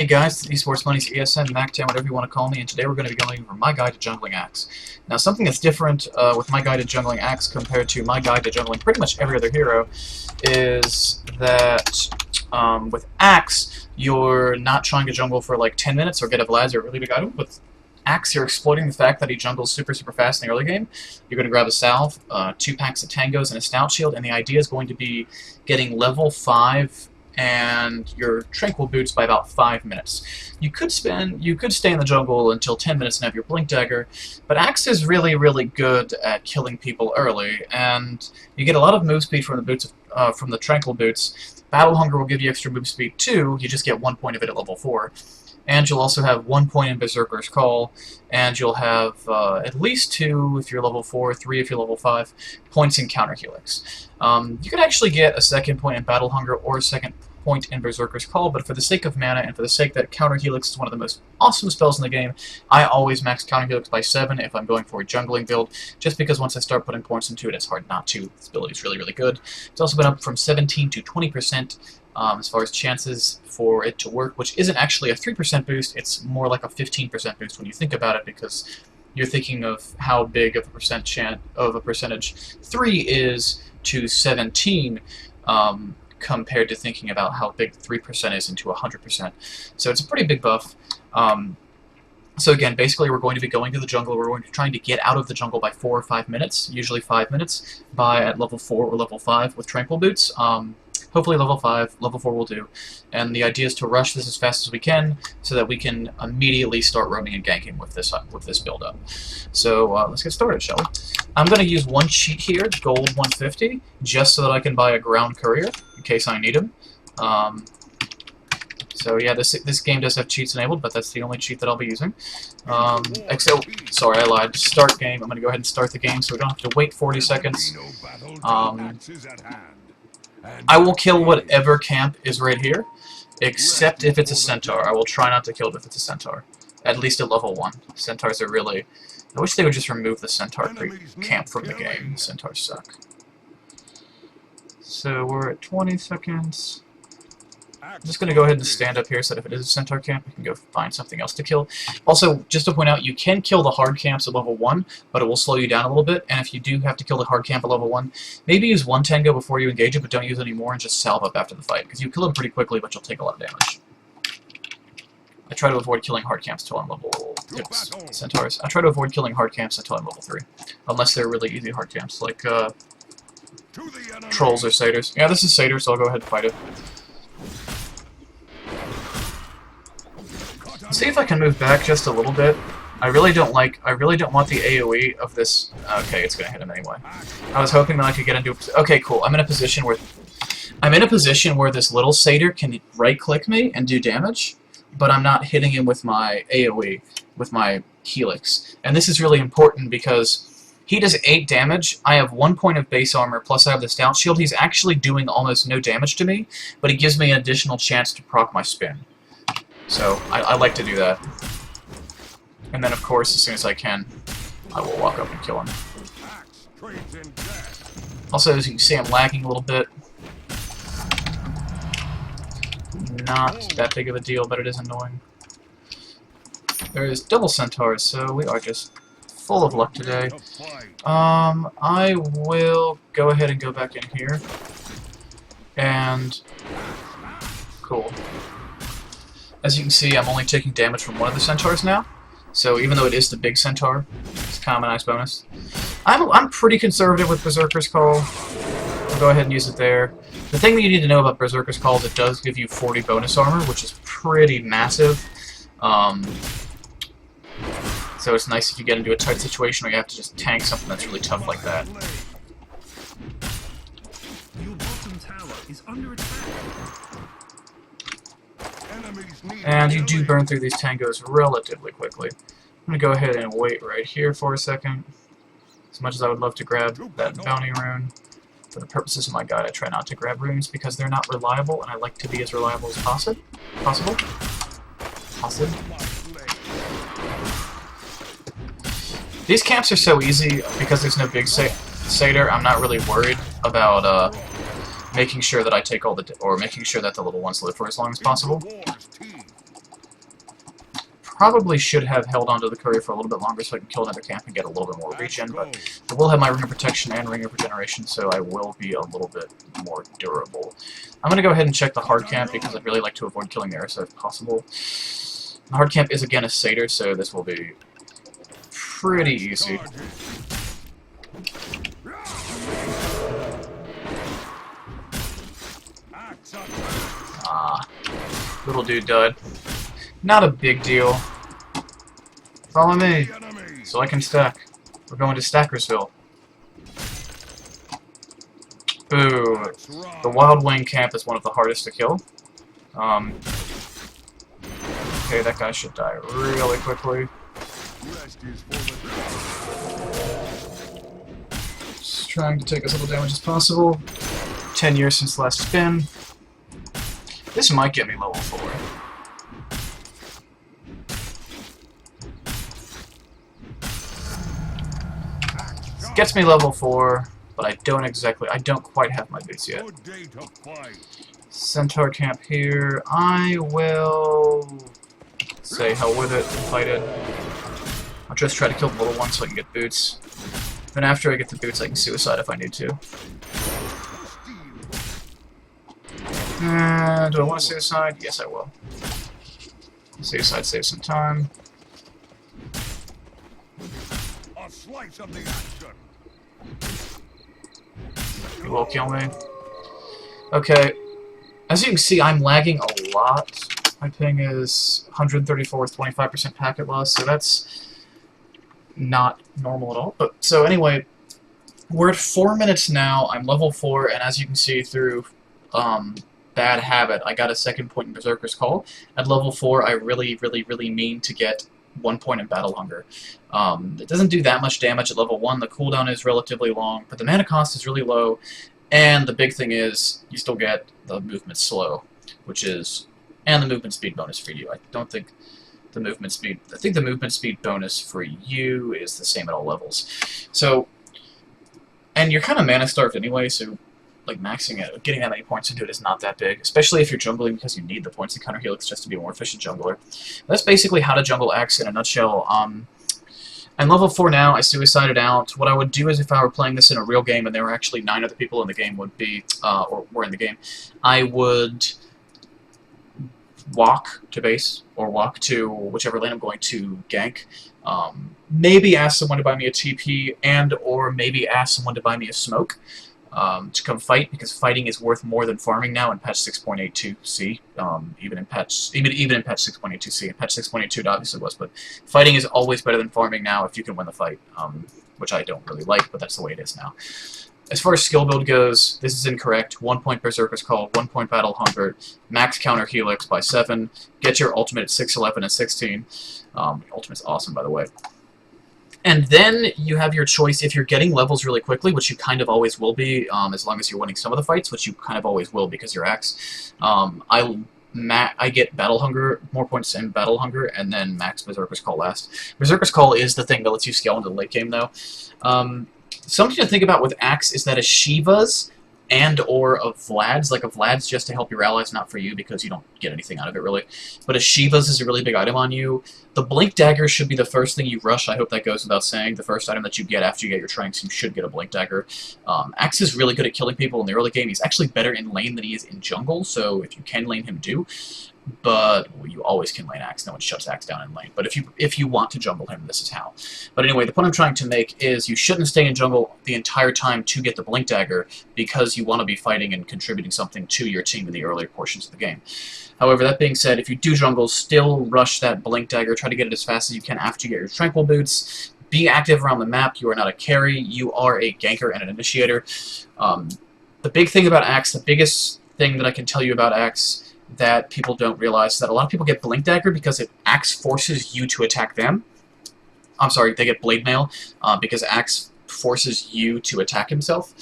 Hey guys, it's Esports Money's ESN, MacTown, whatever you want to call me, and today we're going to be going over my guide to jungling Axe. Now, something that's different with my guide to jungling Axe compared to my guide to jungling pretty much every other hero is that with Axe, you're not trying to jungle for like 10 minutes or get a Vlad or a really big item. With Axe, you're exploiting the fact that he jungles super fast in the early game. You're going to grab a salve, 2 packs of tangos, and a stout shield, and the idea is going to be getting level 5 and your tranquil boots by about 5 minutes. You could stay in the jungle until 10 minutes and have your blink dagger, but Axe is really good at killing people early, and you get a lot of move speed from the boots from the tranquil boots. Battle Hunger will give you extra move speed too. You just get 1 point of it at level 4. And you'll also have 1 point in Berserker's Call, and you'll have at least 2 if you're level 4, 3 if you're level 5, points in Counter Helix. You could actually get a 2nd point in Battle Hunger or a 2nd point in Berserker's Call, but for the sake of mana and for the sake that Counter Helix is one of the most awesome spells in the game, I always max Counter Helix by 7 if I'm going for a jungling build, just because once I start putting points into it, it's hard not to. This ability is really good. It's also been up from 17 to 20% as far as chances for it to work, which isn't actually a 3% boost, it's more like a 15% boost when you think about it, because you're thinking of how big of a percentage 3 is to 17, compared to thinking about how big 3% is into 100%. So it's a pretty big buff. So again, basically we're going to be going to the jungle, we're going to be trying to get out of the jungle by 4 or 5 minutes, usually 5 minutes, at level 4 or level 5 with Tranquil Boots. Hopefully level 5, level 4 will do. And the idea is to rush this as fast as we can, so that we can immediately start roaming and ganking with this build-up. So let's get started, shall we? I'm going to use one cheat here, gold 150, just so that I can buy a ground courier, in case I need him. So yeah, this game does have cheats enabled, but that's the only cheat that I'll be using. Sorry, I lied. Start game. I'm going to go ahead and start the game, so we don't have to wait 40 seconds. I will kill whatever camp is right here, except if it's a centaur. I will try not to kill it if it's a centaur. At least at level 1. Centaurs are really... I wish they would just remove the centaur camp from the game. Centaurs suck. So we're at 20 seconds. I'm just going to go ahead and stand up here so that if it is a centaur camp, we can go find something else to kill. Also, just to point out, you can kill the hard camps at level 1, but it will slow you down a little bit, and if you do have to kill the hard camp at level 1, maybe use 1 tango before you engage it, but don't use any more, and just salve up after the fight, because you kill them pretty quickly, but you'll take a lot of damage. I try to avoid killing hard camps until I'm level... Centaurs. I try to avoid killing hard camps until I'm level 3, unless they're really easy hard camps, like trolls or satyrs. Yeah, this is satyr, so I'll go ahead and fight it. See if I can move back just a little bit. I really don't want the AoE of this. Okay, it's gonna hit him anyway. I was hoping that I could get into okay, cool. I'm in a position where this little satyr can right-click me and do damage, but I'm not hitting him with my AoE, with my Helix. And this is really important because he does 8 damage, I have 1 point of base armor, plus I have the stout shield. He's actually doing almost no damage to me, but he gives me an additional chance to proc my spin. So, I like to do that. And then, of course, as soon as I can, I will walk up and kill him. Also, as you can see, I'm lagging a little bit. Not that big of a deal, but it is annoying. There is double centaurs, so we are just full of luck today. I will go ahead and go back in here. And... cool. As you can see, I'm only taking damage from one of the centaurs now, so even though it is the big centaur, it's kind of a nice bonus. I'm pretty conservative with Berserker's Call. I'll go ahead and use it there. The thing that you need to know about Berserker's Call is it does give you 40 bonus armor, which is pretty massive. So it's nice if you get into a tight situation where you have to just tank something that's really tough like that. Your bottom tower is under attack. And you do burn through these tangos relatively quickly. I'm going to go ahead and wait right here for a second. As much as I would love to grab that bounty rune, for the purposes of my guide, I try not to grab runes because they're not reliable, and I like to be as reliable as possible. These camps are so easy because there's no big satyr. I'm not really worried about making sure that I take all the... or making sure that the little ones live for as long as possible. probably should have held onto the courier for a little bit longer so I can kill another camp and get a little bit more regen, but I will have my Ring of Protection and Ring of Regeneration, so I will be a little bit more durable. I'm going to go ahead and check the hard camp because I'd really like to avoid killing the Ursa if possible. The hard camp is again a satyr, so this will be pretty easy. Little dude died. Not a big deal. Follow me, so I can stack. We're going to Stackersville. Ooh, the Wild Wing camp is one of the hardest to kill. Okay, that guy should die really quickly. Just trying to take as little damage as possible. 10 years since last spin. This might get me level 4. This gets me level 4, but I don't quite have my boots yet. Centaur camp here. I will say hell with it and fight it. I'll just try to kill the little one so I can get boots. Then after I get the boots, I can suicide if I need to. Do I want to suicide? Yes, I will. Suicide saves some time. You will kill me. Okay. As you can see, I'm lagging a lot. My ping is 134 with 25% packet loss, so that's not normal at all. But so anyway, we're at 4 minutes now. I'm level 4, and as you can see through bad habit, I got a 2nd point in Berserker's Call. At level 4, I really mean to get 1 point in Battle Hunger. It doesn't do that much damage at level 1. The cooldown is relatively long, but the mana cost is really low. And the big thing is, you still get the movement slow, and the movement speed bonus for you. I don't think the movement speed. I think the movement speed bonus for you is the same at all levels. So, and you're kind of mana starved anyway, so like maxing it, getting that many points into it is not that big, especially if you're jungling because you need the points in counter helix just to be a more efficient jungler. That's basically how to jungle X in a nutshell. I'm level 4 now. I suicided out. What I would do is if I were playing this in a real game and there were actually 9 other people in the game would be, or were in the game, I would walk to base or walk to whichever lane I'm going to gank. Maybe ask someone to buy me a TP or maybe ask someone to buy me a smoke. To come fight, because fighting is worth more than farming now in patch 6.82c, even in patch 6.82c. In patch 6.82 it obviously was, but fighting is always better than farming now if you can win the fight, which I don't really like, but that's the way it is now. As far as skill build goes, this is incorrect. 1 point Berserker's Call, 1 point Battle Hunger, max counter helix by 7, get your ultimate at 6, 11, and 16. Ultimate's awesome, by the way. And then you have your choice if you're getting levels really quickly, which you kind of always will be, as long as you're winning some of the fights, which you kind of always will because you're Axe. I get Battle Hunger, more points in Battle Hunger, and then max Berserker's Call last. Berserker's Call is the thing that lets you scale into the late game, though. Something to think about with Axe is that a Shiva's and/or a Vlad's, like a Vlad's just to help your allies, not for you because you don't get anything out of it really, but a Shiva's is a really big item on you. The Blink Dagger should be the first thing you rush. I hope that goes without saying. The first item that you get after you get your Tranks, you should get a Blink Dagger. Axe is really good at killing people in the early game. He's actually better in lane than he is in jungle, so if you can lane him, do. But well, you always can lane Axe. No one shuts Axe down in lane. But if you want to jungle him, this is how. But anyway, the point I'm trying to make is you shouldn't stay in jungle the entire time to get the Blink Dagger because you want to be fighting and contributing something to your team in the earlier portions of the game. However, that being said, if you do jungle, still rush that Blink Dagger. Try to get it as fast as you can after you get your Tranquil Boots. Be active around the map. You are not a carry. You are a ganker and an initiator. The big thing about Axe, the biggest thing that I can tell you about Axe that people don't realize, that a lot of people get Blink Dagger because Axe forces you to attack them. I'm sorry, they get Blade Mail because Axe forces you to attack himself.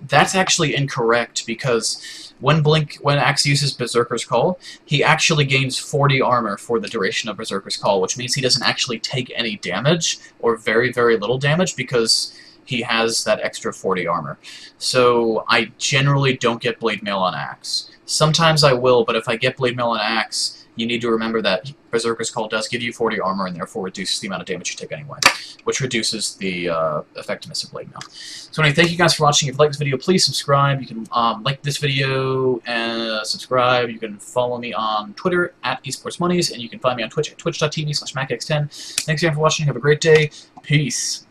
That's actually incorrect because when Axe uses Berserker's Call, he actually gains 40 armor for the duration of Berserker's Call, which means he doesn't actually take any damage, or very, very little damage, because he has that extra 40 armor. So I generally don't get Blade Mail on Axe. Sometimes I will, but if I get Blade Mail on Axe, you need to remember that Berserker's Call does give you 40 armor and therefore reduces the amount of damage you take anyway, which reduces the effectiveness of Blade Mail. So anyway, thank you guys for watching. If you like this video, please subscribe. You can like this video and subscribe. You can follow me on Twitter at esportsmonies, and you can find me on Twitch at twitch.tv/macx10. Thanks again for watching. Have a great day. Peace.